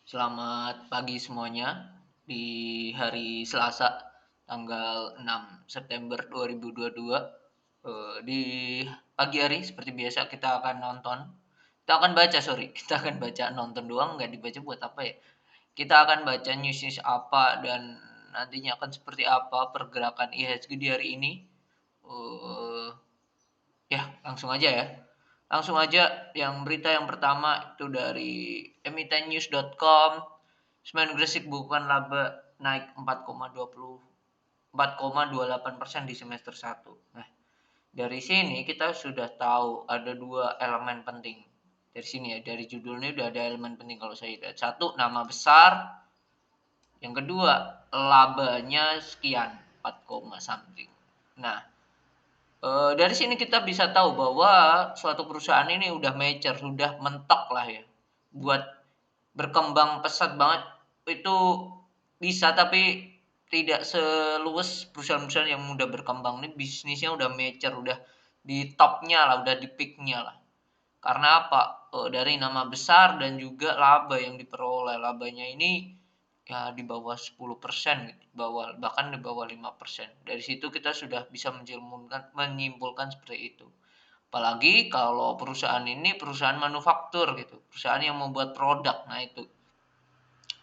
Selamat pagi semuanya di hari Selasa tanggal 6 September 2022. Di pagi hari seperti biasa kita akan nonton. Kita akan baca, sorry. Kita akan baca nonton doang, nggak dibaca buat apa ya? Kita akan baca news-news apa dan nantinya akan seperti apa pergerakan IHSG di hari ini. Eh, Ya, langsung aja ya. Langsung aja yang berita yang pertama itu dari emitennews.com. Semen Gresik bukan laba naik 4,28% di semester 1. Nah, dari sini kita sudah tahu ada dua elemen penting. Dari sini ya, dari judulnya udah ada elemen penting kalau saya lihat. Satu, nama besar. Yang kedua, labanya sekian, 4, something. Nah, dari sini kita bisa tahu bahwa suatu perusahaan ini udah mature, sudah mentok lah ya, buat berkembang pesat banget itu bisa, tapi tidak seluas perusahaan-perusahaan yang udah berkembang. Ini bisnisnya udah mature, udah di topnya lah, udah di peak-nya lah. Karena apa? Dari nama besar dan juga laba yang diperoleh. Labanya ini ya di bawah 10% gitu, bahkan di bawah 5%. Dari situ kita sudah bisa menyimpulkan seperti itu. Apalagi kalau perusahaan ini perusahaan manufaktur gitu, perusahaan yang membuat produk. Nah, itu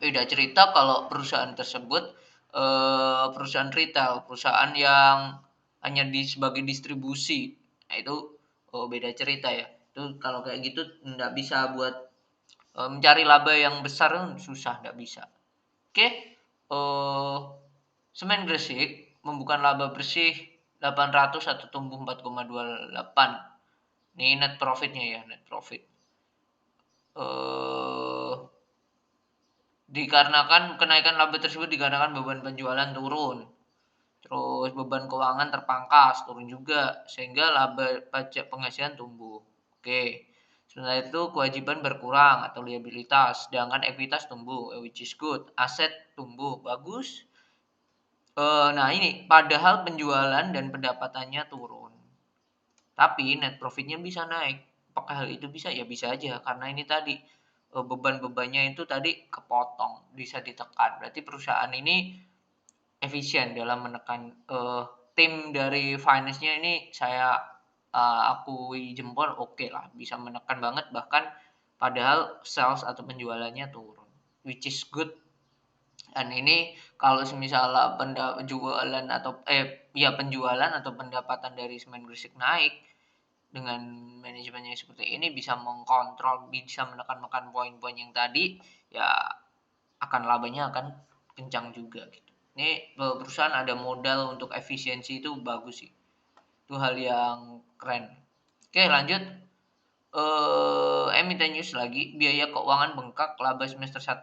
beda cerita kalau perusahaan tersebut perusahaan retail, perusahaan yang hanya sebagai distribusi. Nah, itu beda cerita ya. Itu kalau kayak gitu nggak bisa buat mencari laba yang besar, susah, nggak bisa. Oke, Semen Gresik membuka laba bersih 800 atau tumbuh 4,28. Ini net profitnya ya, net profit. Eh Dikarenakan kenaikan laba tersebut dikarenakan beban penjualan turun. Terus beban keuangan terpangkas, turun juga, sehingga laba pajak penghasilan tumbuh. Oke. Sementara itu kewajiban berkurang atau liabilitas, sedangkan ekuitas tumbuh, which is good. Aset tumbuh, bagus. Nah ini, padahal penjualan dan pendapatannya turun. Tapi net profitnya bisa naik. Apakah hal itu bisa? Ya bisa aja, karena ini tadi beban-bebannya itu tadi kepotong, bisa ditekan. Berarti perusahaan ini efisien dalam menekan. Tim dari finance-nya ini saya akui jempol, oke lah, bisa menekan banget, bahkan padahal sales atau penjualannya turun, which is good. Dan ini kalau semisal penjualan atau ya penjualan atau pendapatan dari Semen Gresik naik dengan manajemennya seperti ini, bisa mengkontrol, bisa menekan poin-poin yang tadi, ya akan labanya akan kencang juga gitu. Ini perusahaan ada modal untuk efisiensi, itu bagus sih. Itu hal yang keren. Oke, lanjut. Emiten news lagi, biaya keuangan bengkak, laba semester 1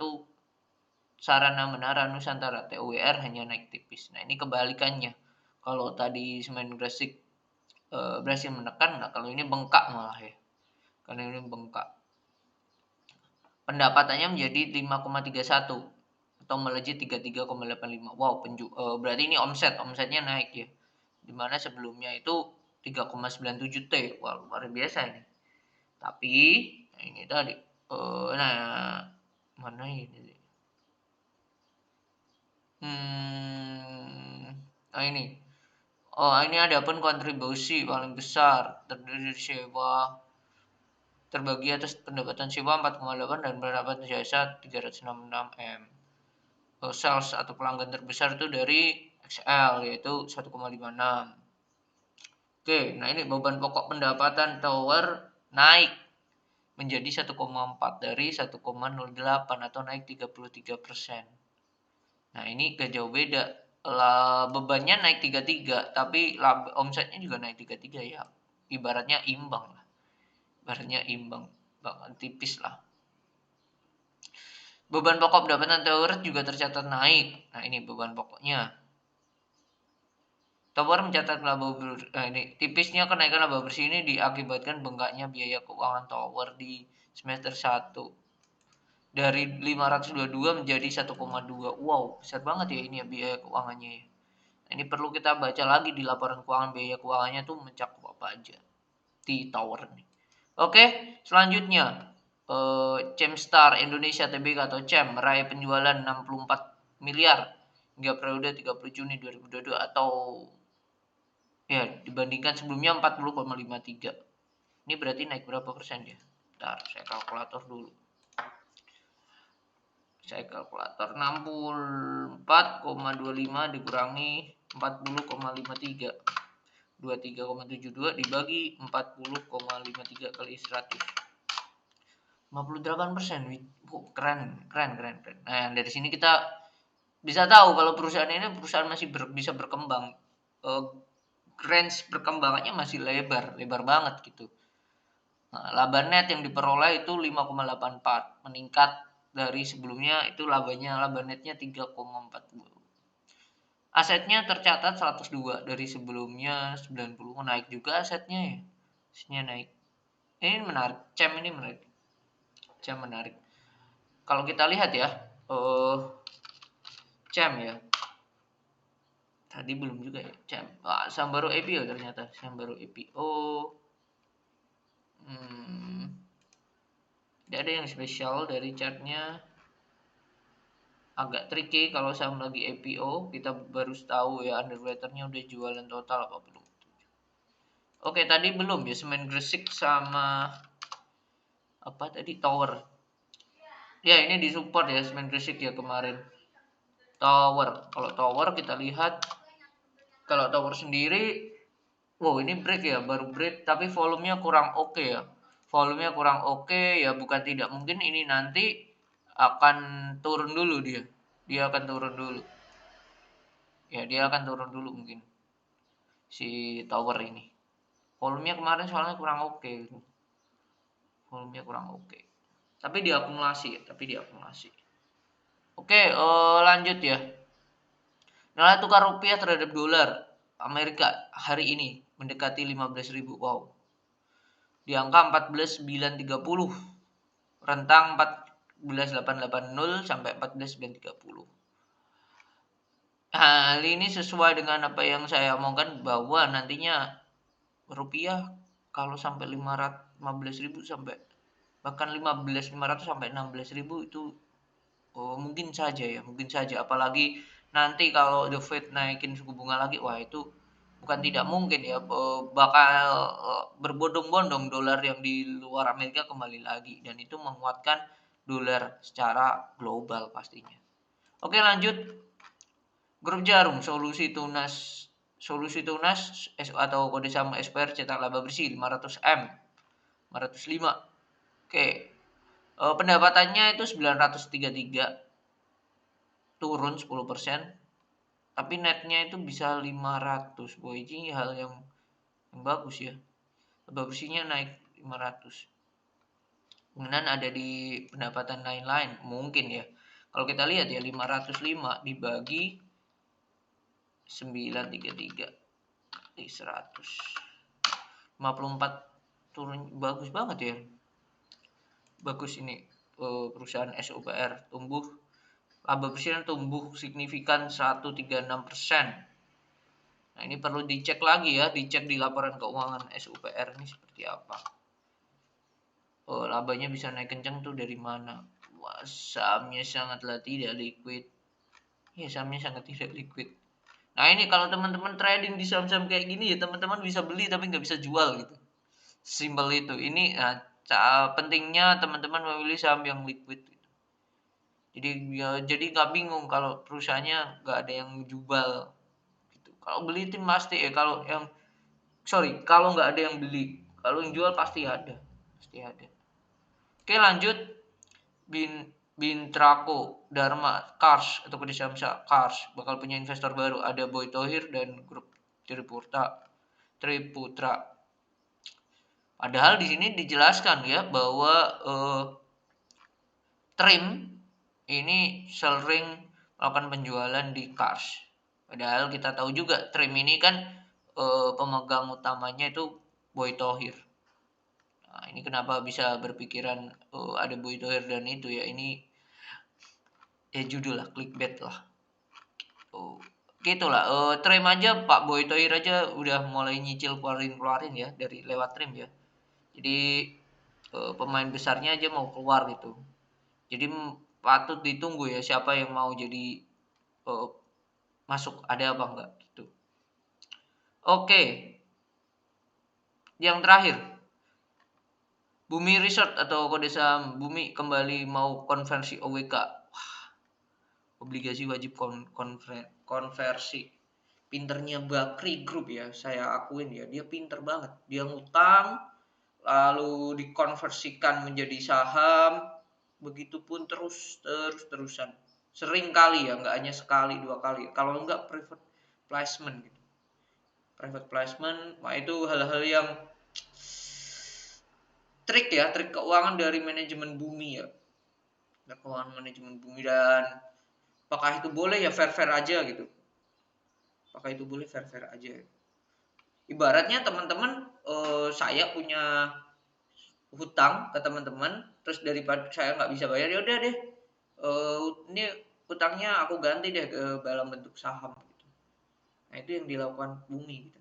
Sarana Menara Nusantara (TUWR) hanya naik tipis. Nah, ini kebalikannya. Kalau tadi Semen Gresik berhasil menekan, nah kalau ini bengkak malah ya. Karena ini bengkak. Pendapatannya menjadi 5,31 atau melejit 33,85. Wow, berarti ini omsetnya naik ya. Dimana sebelumnya itu 3,97 T. Wah, luar biasa ini. Tapi nah ini tadi nah mana ini? Nah ini. Oh, ini ada pun kontribusi paling besar terdiri dari sewa terbagi atas pendapatan sewa 4,8 dan pendapatan jasa 366 M. Sales atau pelanggan terbesar itu dari XL yaitu 1,56. Oke, nah ini beban pokok pendapatan tower naik menjadi 1,4 dari 1,08 atau naik 33%. Nah, ini gak jauh beda. Bebannya naik 33, tapi omsetnya juga naik 33 ya. Ibaratnya imbang lah. Ibaratnya imbang, bahkan tipis lah. Beban pokok pendapatan tower juga tercatat naik. Nah, ini beban pokoknya. Tower mencatat laba ini tipisnya kenaikan laba bersih ini diakibatkan bengkaknya biaya keuangan tower di semester 1. Dari 522 menjadi 1,2. Wow, besar banget ya ini ya biaya keuangannya ya. Nah, ini perlu kita baca lagi di laporan keuangan, biaya keuangannya tuh mencakup apa aja di tower nih. Oke, selanjutnya. Cemstar Indonesia Tbk atau CEM meraih penjualan 64 miliar hingga periode 30 Juni 2022 atau ya dibandingkan sebelumnya 40,53. Ini berarti naik berapa persen ya? Bentar, saya kalkulator dulu. Saya kalkulator 64,25 dikurangi 40,53. 23,72 dibagi 40,53 kali 100. 58%. Keren. Nah, dari sini kita bisa tahu kalau perusahaan ini masih bisa berkembang. Range perkembangannya masih lebar banget gitu. Nah, laba net yang diperoleh itu 5,84, meningkat dari sebelumnya itu laba netnya 3,40. Asetnya tercatat 102 dari sebelumnya 90, naik juga asetnya ya. Asetnya naik. Ini menarik, CEM menarik. Kalau kita lihat ya, CEM ya. Tadi belum juga ya, CEM. Saham baru IPO ternyata, saham baru IPO. Tidak ada yang spesial dari chartnya. Agak tricky kalau saham lagi IPO, kita baru tahu ya underwaternya udah jualan total apa belum. Oke, tadi belum ya, semen Gresik sama apa tadi, Tower. Ya, ini disupport ya semen Gresik ya kemarin. Tower. Kalau Tower kita lihat, kalau Tower sendiri, wow ini break ya, baru break tapi volumenya kurang oke ya. Volumenya kurang oke ya, bukan tidak mungkin ini nanti akan turun dulu dia. Dia akan turun dulu. Ya, dia akan turun dulu mungkin. Si Tower ini. Volumenya kemarin soalnya kurang oke gitu. Volumenya kurang oke. Tapi diakumulasi. Oke, lanjut ya. Nilai tukar rupiah terhadap dolar Amerika hari ini mendekati 15.000. Wow. Di angka 14.930. Rentang 14.880 sampai 14.930. Hal ini sesuai dengan apa yang saya omongkan bahwa nantinya rupiah kalau sampai 15.000 sampai bahkan 15.500 sampai 16.000 itu mungkin saja apalagi nanti kalau The Fed naikin suku bunga lagi, wah itu bukan tidak mungkin ya, bakal berbondong-bondong dolar yang di luar Amerika kembali lagi dan itu menguatkan dolar secara global pastinya. Oke, lanjut. Grup Jarum Solusi Tunas atau kode saham SPR cetak laba bersih 500M 505. Oke. Pendapatannya itu 933, turun 10%, tapi netnya itu bisa 500. Boy, ini hal yang bagus ya. Laba bersihnya naik 500. Kemudian ada di pendapatan lain-lain mungkin ya. Kalau kita lihat ya 505 dibagi 933 kali 100. 54 turun, bagus banget ya. Bagus ini perusahaan SUPR tumbuh, laba bersihnya tumbuh signifikan 136%. Nah, ini perlu dicek lagi ya, dicek di laporan keuangan SUPR ini seperti apa. Labanya bisa naik kencang tuh dari mana? Wah, sahamnya sangatlah tidak liquid. Ya, sahamnya sangat tidak liquid. Nah, ini kalau teman-teman trading di saham-saham kayak gini ya teman-teman bisa beli tapi nggak bisa jual gitu. Simpel itu. Ini pentingnya teman-teman memilih saham yang liquid. Jadi nggak bingung kalau perusahaannya nggak ada yang jual. Gitu. Kalau beli itu pasti kalau nggak ada yang beli, kalau yang jual pasti ada. Oke, lanjut. Bintrako Dharma Cars atau kode saham Cars bakal punya investor baru, ada Boy Thohir dan grup Triputra. Padahal di sini dijelaskan ya bahwa Trim ini sering melakukan penjualan di Cars. Padahal kita tahu juga Trim ini kan pemegang utamanya itu Boy Thohir. Nah, ini kenapa bisa berpikiran ada Boy Thohir dan itu ya, ini ya judul lah, clickbait lah. Gitulah. Trim aja Pak Boy Thohir aja udah mulai nyicil keluarin ya dari lewat Trim ya. Jadi pemain besarnya aja mau keluar gitu. Jadi patut ditunggu ya siapa yang mau jadi masuk, ada apa enggak gitu. Oke. Yang terakhir, Bumi Resort atau kode saham Bumi kembali mau konversi OWK. Wah, obligasi wajib konversi. Pinternya Bakri Group ya, saya akuin ya, dia pinter banget. Dia ngutang, lalu dikonversikan menjadi saham, begitupun terusan. Sering kali ya, nggak hanya sekali 2 kali. Kalau enggak private placement gitu. Private placement, nah itu hal-hal yang trik keuangan dari manajemen Bumi ya. Keuangan manajemen Bumi, dan apakah itu boleh ya fair-fair aja gitu. Apakah itu boleh fair-fair aja. Ibaratnya teman-teman, saya punya hutang ke teman-teman, terus daripada saya nggak bisa bayar, ya udah deh, ini hutangnya aku ganti deh ke dalam bentuk saham gitu. Nah itu yang dilakukan Bumi gitu.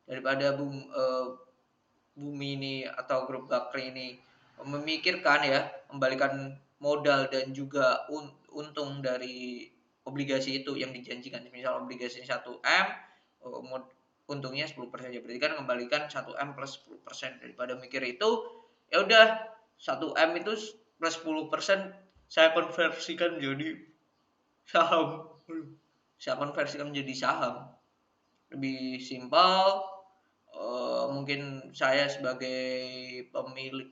Daripada Bumi ini atau grup Bakri ini memikirkan ya membalikan modal dan juga untung dari obligasi itu yang dijanjikan. Misal obligasi 1M, untungnya 10% ya, berarti kan kembalikan 1M plus 10%. Daripada mikir itu, ya udah 1M itu plus 10% saya konversikan jadi saham. Saya konversikan menjadi saham. Lebih simpel. Mungkin saya sebagai pemilik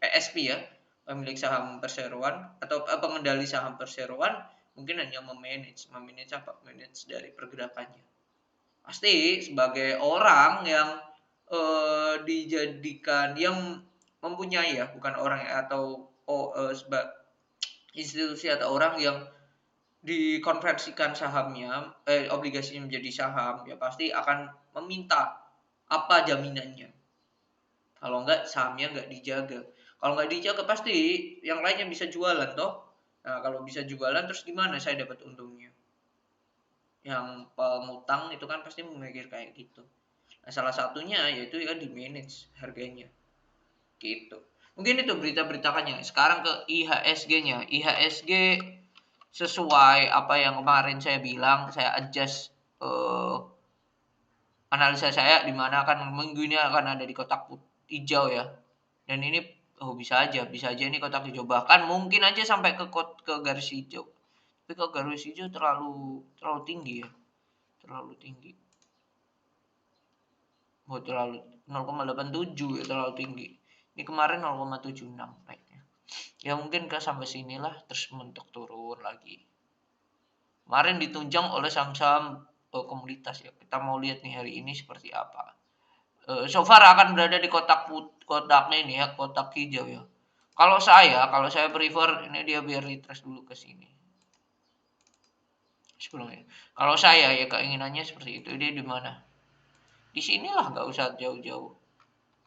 PSP ya, pemilik saham perseroan atau pengendali saham perseroan, mungkin hanya memanage apa? Manage dari pergerakannya. Pasti sebagai orang yang dijadikan yang mempunyai ya, bukan orang atau institusi atau orang yang dikonversikan sahamnya, obligasinya menjadi saham, ya pasti akan meminta apa jaminannya. Kalau enggak sahamnya enggak dijaga. Kalau enggak dijaga pasti yang lainnya bisa jualan toh. Nah, kalau bisa jualan terus gimana saya dapat untungnya? Yang pengutang itu kan pasti memikir kayak gitu. Nah, salah satunya yaitu kan di manage harganya. Gitu. Mungkin itu berita-beritakannya. Sekarang ke IHSG-nya. IHSG sesuai apa yang kemarin saya bilang, saya adjust analisa saya di mana akan minggu ini akan ada di kotak hijau ya. Dan ini bisa aja ini kotak hijau, bahkan mungkin aja sampai ke garis hijau. Tapi kalau garis hijau terlalu tinggi ya. Terlalu tinggi. Terlalu 0,87 ya, terlalu tinggi. Ini kemarin 0,76 naiknya. Ya mungkin sampai sinilah terus mentok turun lagi. Kemarin ditunjang oleh saham-saham komoditas ya. Kita mau lihat nih hari ini seperti apa. So far akan berada di kotaknya ini ya, kotak hijau ya. Kalau saya prefer ini dia biar retrace dulu ke sini. Sebelumnya. Kalau saya ya keinginannya seperti itu. Dia di mana? Di sinilah, nggak usah jauh-jauh.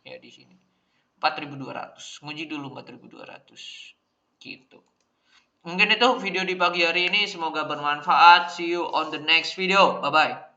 Ya di sini. 4.200. Nguji dulu 4.200. Gitu. Mungkin itu video di pagi hari ini, semoga bermanfaat. See you on the next video. Bye bye.